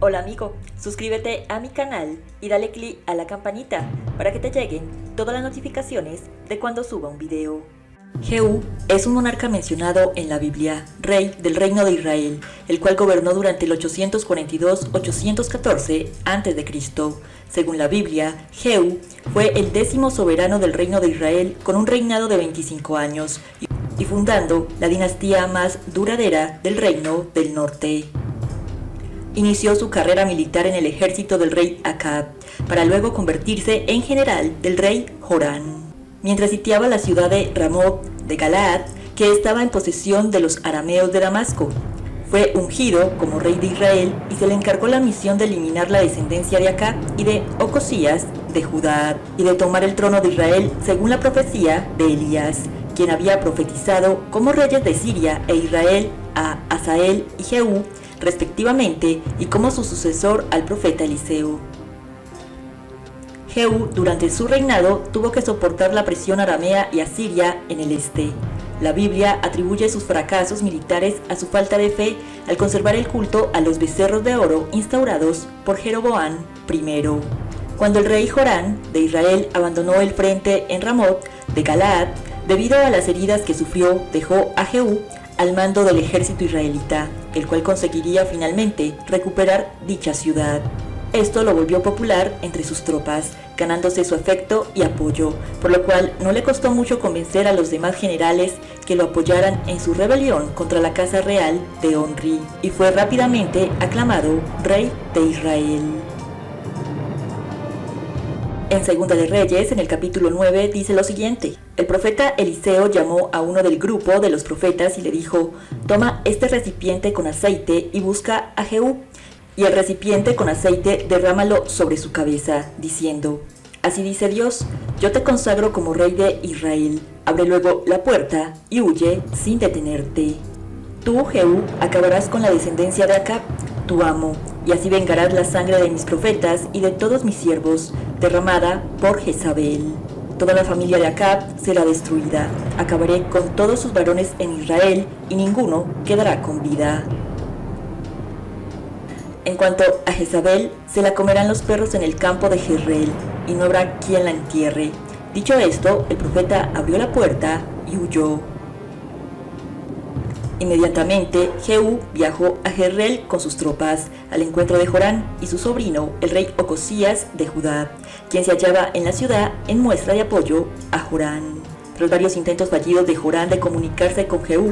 Hola amigo, suscríbete a mi canal y dale click a la campanita para que te lleguen todas las notificaciones de cuando suba un video. Jehú es un monarca mencionado en la Biblia, rey del reino de Israel, el cual gobernó durante el 842-814 a.C. Según la Biblia, Jehú fue el 10º soberano del reino de Israel con un reinado de 25 años y fundando la dinastía más duradera del reino del norte. Inició su carrera militar en el ejército del rey Acab, para luego convertirse en general del rey Jorán, mientras sitiaba la ciudad de Ramot de Galaad, que estaba en posesión de los arameos de Damasco. Fue ungido como rey de Israel y se le encargó la misión de eliminar la descendencia de Acab y de Ocosías de Judá, y de tomar el trono de Israel según la profecía de Elías, quien había profetizado como reyes de Siria e Israel a Hazael y Jehú, respectivamente, y como su sucesor al profeta Eliseo. Jehú, durante su reinado, tuvo que soportar la presión aramea y asiria en el este. La Biblia atribuye sus fracasos militares a su falta de fe al conservar el culto a los becerros de oro instaurados por Jeroboam I. Cuando el rey Jorán de Israel abandonó el frente en Ramot de Galaad, debido a las heridas que sufrió, dejó a Jehú al mando del ejército israelita, el cual conseguiría finalmente recuperar dicha ciudad. Esto lo volvió popular entre sus tropas, ganándose su afecto y apoyo, por lo cual no le costó mucho convencer a los demás generales que lo apoyaran en su rebelión contra la casa real de Omri, y fue rápidamente aclamado rey de Israel. En Segunda de Reyes, en el capítulo 9, dice lo siguiente: el profeta Eliseo llamó a uno del grupo de los profetas y le dijo: toma este recipiente con aceite y busca a Jehú, y el recipiente con aceite derrámalo sobre su cabeza, diciendo: así dice Dios, yo te consagro como rey de Israel, abre luego la puerta y huye sin detenerte. Tú, Jehú, acabarás con la descendencia de Acab, tu amo, y así vengarás la sangre de mis profetas y de todos mis siervos, derramada por Jezabel. Toda la familia de Acab será destruida. Acabaré con todos sus varones en Israel, y ninguno quedará con vida. En cuanto a Jezabel, se la comerán los perros en el campo de Jezreel, y no habrá quien la entierre. Dicho esto, el profeta abrió la puerta y huyó. Inmediatamente, Jehú viajó a Jezreel con sus tropas, al encuentro de Jorán y su sobrino, el rey Ocosías de Judá, quien se hallaba en la ciudad en muestra de apoyo a Jorán. Tras varios intentos fallidos de Jorán de comunicarse con Jehú,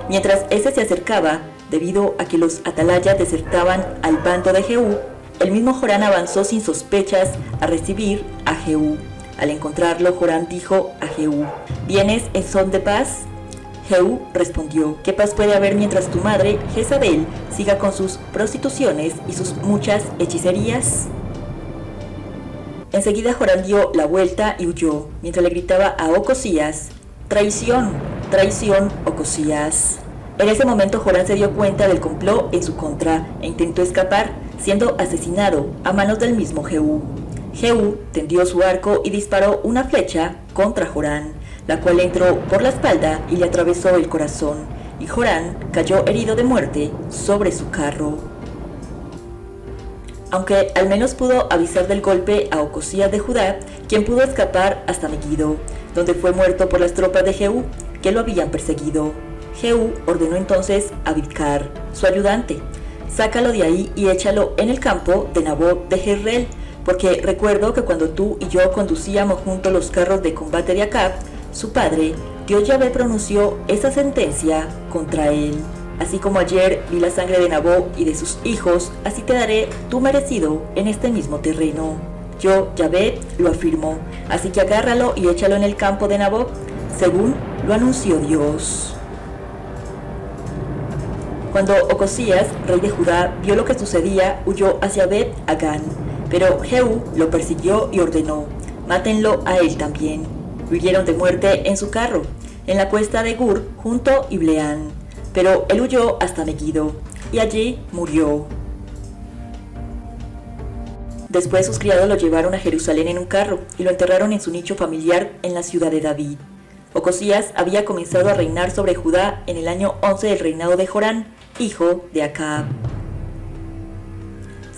mientras éste se acercaba, debido a que los atalayas desertaban al bando de Jehú, el mismo Jorán avanzó sin sospechas a recibir a Jehú. Al encontrarlo, Jorán dijo a Jehú: ¿vienes en son de paz? Jehú respondió: ¿qué paz puede haber mientras tu madre, Jezabel, siga con sus prostituciones y sus muchas hechicerías? Enseguida Jorán dio la vuelta y huyó, mientras le gritaba a Ocosías: ¡traición! ¡Traición, Ocosías! En ese momento Jorán se dio cuenta del complot en su contra e intentó escapar, siendo asesinado a manos del mismo Jehú. Jehú tendió su arco y disparó una flecha contra Jorán, la cual entró por la espalda y le atravesó el corazón, y Jorán cayó herido de muerte sobre su carro. Aunque al menos pudo avisar del golpe a Ocosías de Judá, quien pudo escapar hasta Megiddo, donde fue muerto por las tropas de Jehú, que lo habían perseguido. Jehú ordenó entonces a Bidkar, su ayudante: sácalo de ahí y échalo en el campo de Nabot de Jezreel, porque recuerdo que cuando tú y yo conducíamos juntos los carros de combate de Acab, su padre, Dios Yahvé, pronunció esa sentencia contra él. Así como ayer vi la sangre de Nabot y de sus hijos, así te daré tu merecido en este mismo terreno. Yo, Yahvé, lo afirmo, así que agárralo y échalo en el campo de Nabot, según lo anunció Dios. Cuando Ocosías, rey de Judá, vio lo que sucedía, huyó hacia Bet-Agán, pero Jehú lo persiguió y ordenó: mátenlo a él también. Lo hirieron de muerte en su carro, en la cuesta de Gur, junto a Ibleán, pero él huyó hasta Megiddo, y allí murió. Después sus criados lo llevaron a Jerusalén en un carro, y lo enterraron en su nicho familiar en la ciudad de David. Ocosías había comenzado a reinar sobre Judá en el año 11 del reinado de Jorán, hijo de Acab.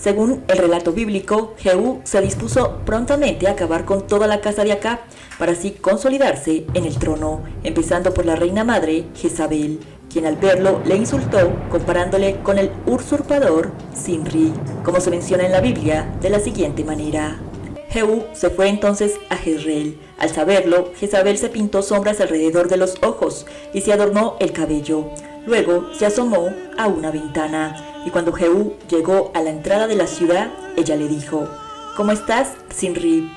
Según el relato bíblico, Jehú se dispuso prontamente a acabar con toda la casa de Acab, para así consolidarse en el trono, empezando por la reina madre Jezabel, quien al verlo le insultó comparándole con el usurpador Zimri, como se menciona en la Biblia de la siguiente manera. Jehú se fue entonces a Jezreel. Al saberlo, Jezabel se pintó sombras alrededor de los ojos y se adornó el cabello. Luego se asomó a una ventana, y cuando Jehú llegó a la entrada de la ciudad, ella le dijo: ¿Cómo estás, Zimri,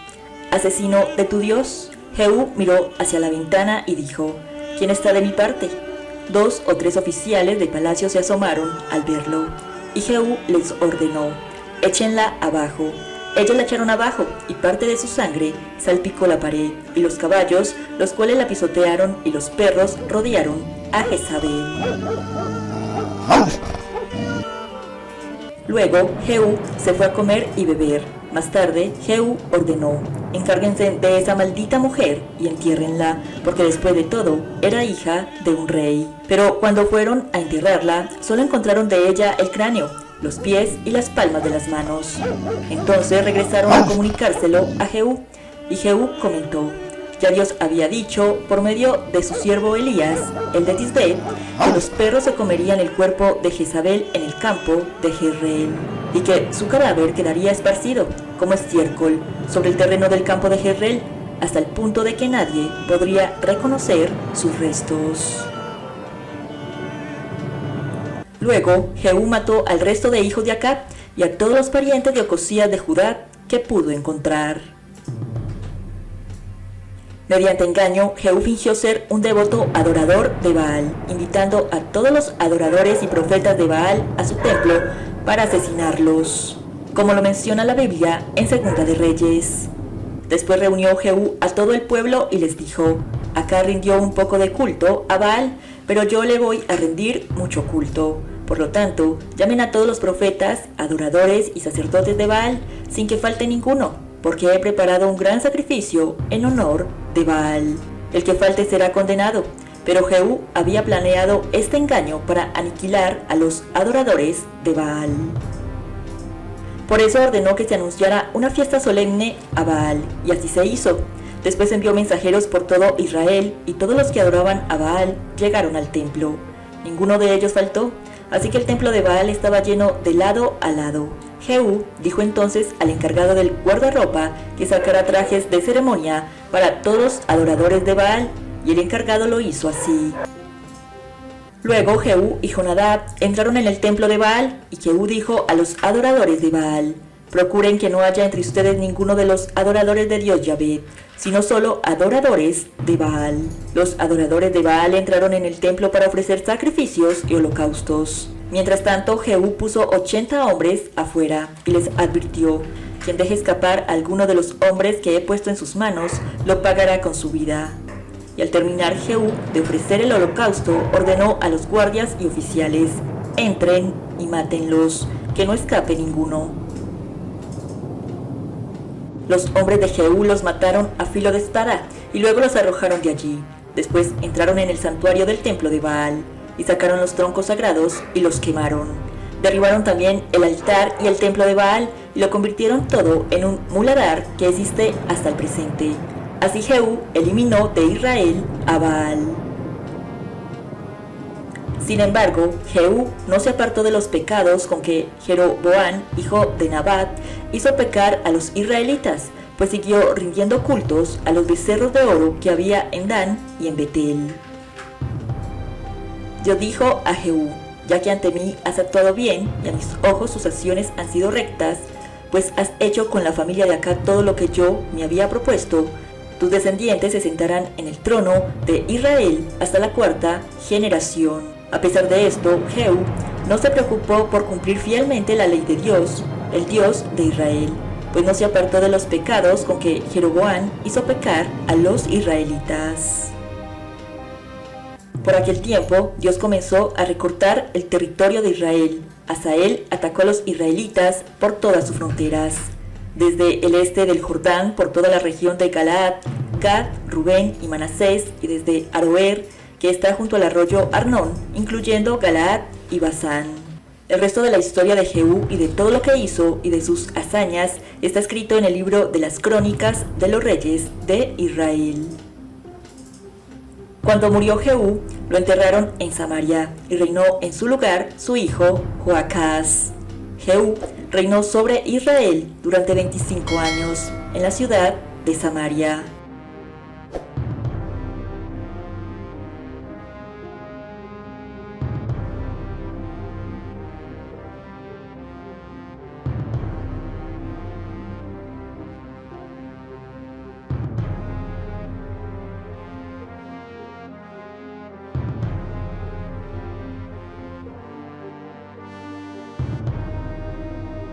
asesino de tu Dios? Jehú miró hacia la ventana y dijo: ¿Quién está de mi parte? 2 o 3 oficiales de palacio se asomaron al verlo, y Jehú les ordenó: échenla abajo. Ellos la echaron abajo, y parte de su sangre salpicó la pared, y los caballos, los cuales la pisotearon, y los perros rodearon a Jezabel. Luego Jehú se fue a comer y beber. Más tarde Jehú ordenó: encárguense de esa maldita mujer y entiérrenla, porque después de todo era hija de un rey. Pero cuando fueron a enterrarla, solo encontraron de ella el cráneo, los pies y las palmas de las manos. Entonces regresaron a comunicárselo a Jehú, y Jehú comentó: ya Dios había dicho por medio de su siervo Elías, el de Tisbé, que los perros se comerían el cuerpo de Jezabel en el campo de Jezreel, y que su cadáver quedaría esparcido como estiércol sobre el terreno del campo de Jezreel, hasta el punto de que nadie podría reconocer sus restos. Luego Jehú mató al resto de hijos de Acab y a todos los parientes de Ocosías de Judá que pudo encontrar. Mediante engaño, Jehú fingió ser un devoto adorador de Baal, invitando a todos los adoradores y profetas de Baal a su templo para asesinarlos, como lo menciona la Biblia en Segunda de Reyes. Después reunió Jehú a todo el pueblo y les dijo: acá rindió un poco de culto a Baal, pero yo le voy a rendir mucho culto. Por lo tanto, llamen a todos los profetas, adoradores y sacerdotes de Baal, sin que falte ninguno, porque he preparado un gran sacrificio en honor de Baal. El que falte será condenado. Pero Jehú había planeado este engaño para aniquilar a los adoradores de Baal. Por eso ordenó que se anunciara una fiesta solemne a Baal, y así se hizo. Después envió mensajeros por todo Israel, y todos los que adoraban a Baal llegaron al templo. Ninguno de ellos faltó, así que el templo de Baal estaba lleno de lado a lado. Jehú dijo entonces al encargado del guardarropa que sacara trajes de ceremonia para todos los adoradores de Baal, y el encargado lo hizo así. Luego Jehú y Jonadab entraron en el templo de Baal, y Jehú dijo a los adoradores de Baal: procuren que no haya entre ustedes ninguno de los adoradores de Dios Yahvé, sino solo adoradores de Baal. Los adoradores de Baal entraron en el templo para ofrecer sacrificios y holocaustos. Mientras tanto, Jehú puso 80 hombres afuera y les advirtió: quien deje escapar a alguno de los hombres que he puesto en sus manos, lo pagará con su vida. Y al terminar Jehú de ofrecer el holocausto, ordenó a los guardias y oficiales: entren y mátenlos, que no escape ninguno. Los hombres de Jehú los mataron a filo de espada y luego los arrojaron de allí. Después entraron en el santuario del templo de Baal y sacaron los troncos sagrados y los quemaron. Derribaron también el altar y el templo de Baal y lo convirtieron todo en un muladar que existe hasta el presente. Así Jehú eliminó de Israel a Baal. Sin embargo, Jehú no se apartó de los pecados con que Jeroboam, hijo de Nabat, hizo pecar a los israelitas, pues siguió rindiendo cultos a los becerros de oro que había en Dan y en Betel. Dios dijo a Jehú: ya que ante mí has actuado bien, y a mis ojos tus acciones han sido rectas, pues has hecho con la familia de Acab todo lo que yo me había propuesto, tus descendientes se sentarán en el trono de Israel hasta la 4ª generación. A pesar de esto, Jehú no se preocupó por cumplir fielmente la ley de Dios, el Dios de Israel, pues no se apartó de los pecados con que Jeroboam hizo pecar a los israelitas. Por aquel tiempo, Dios comenzó a recortar el territorio de Israel. Hazael atacó a los israelitas por todas sus fronteras, desde el este del Jordán por toda la región de Galaad, Gad, Rubén y Manasés, y desde Aroer, que está junto al arroyo Arnón, incluyendo Galaad y Basán. El resto de la historia de Jehú y de todo lo que hizo y de sus hazañas está escrito en el libro de las Crónicas de los Reyes de Israel. Cuando murió Jehú, lo enterraron en Samaria y reinó en su lugar su hijo Joacás. Jehú reinó sobre Israel durante 25 años en la ciudad de Samaria.